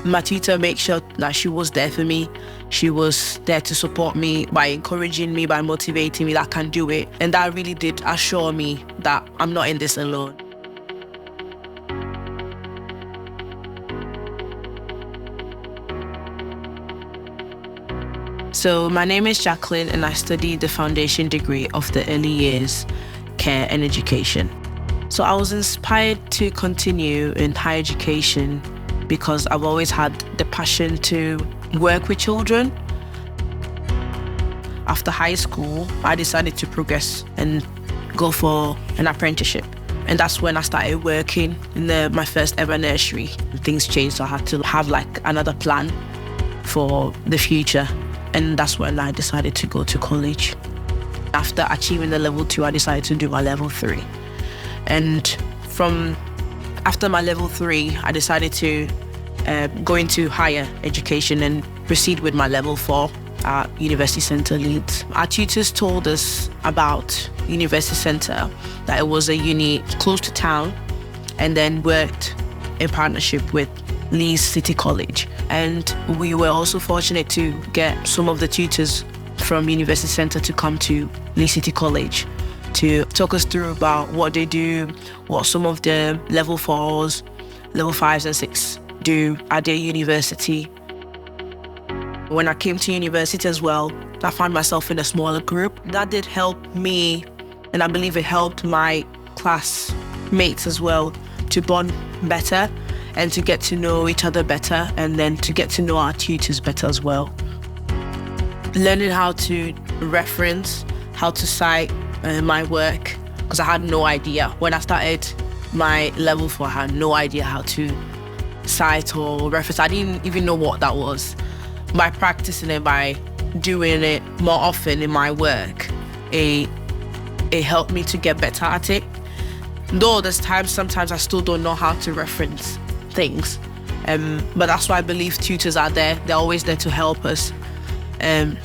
My tutor made sure that she was there for me. She was there to support me by encouraging me, by motivating me that I can do it. And that really did assure me that I'm not in this alone. So my name is Jacaline and I study the foundation degree of the early years care and education. So I was inspired to continue in higher education because I've always had the passion to work with children. After high school, I decided to progress and go for an apprenticeship. And that's when I started working in my first ever nursery. Things changed, so I had to have another plan for the future. And that's when I decided to go to college. After achieving the level 2, I decided to do my level 3. And after my level 3, I decided to go into higher education and proceed with my level 4 at University Centre Leeds. Our tutors told us about University Centre, that it was a uni close to town, and then worked in partnership with Leeds City College. And we were also fortunate to get some of the tutors from University Centre to come to Leeds City College to talk us through about what they do, what some of the level 4s, level 5s and 6 do at their university. When I came to university as well, I found myself in a smaller group. That did help me, and I believe it helped my classmates as well to bond better and to get to know each other better, and then to get to know our tutors better as well. Learning how to reference, how to cite my work, because I had no idea. When I started my level 4, I had no idea how to cite or reference. I didn't even know what that was. By practicing it, by doing it more often in my work, it helped me to get better at it. Though there's sometimes I still don't know how to reference things. But that's why I believe tutors are there. They're always there to help us.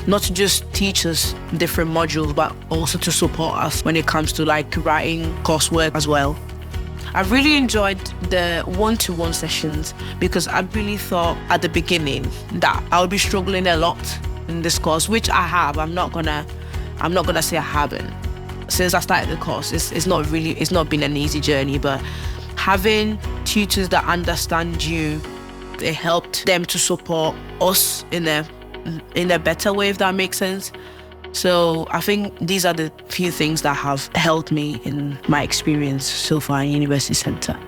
Not to just teach us different modules, but also to support us when it comes to writing coursework as well. I really enjoyed the one-to-one sessions because I really thought at the beginning that I would be struggling a lot in this course, which I have. I'm not gonna say I haven't. Since I started the course, it's not been an easy journey, but having tutors that understand you, it helped them to support us in a better way, if that makes sense. So I think these are the few things that have helped me in my experience so far in University Centre.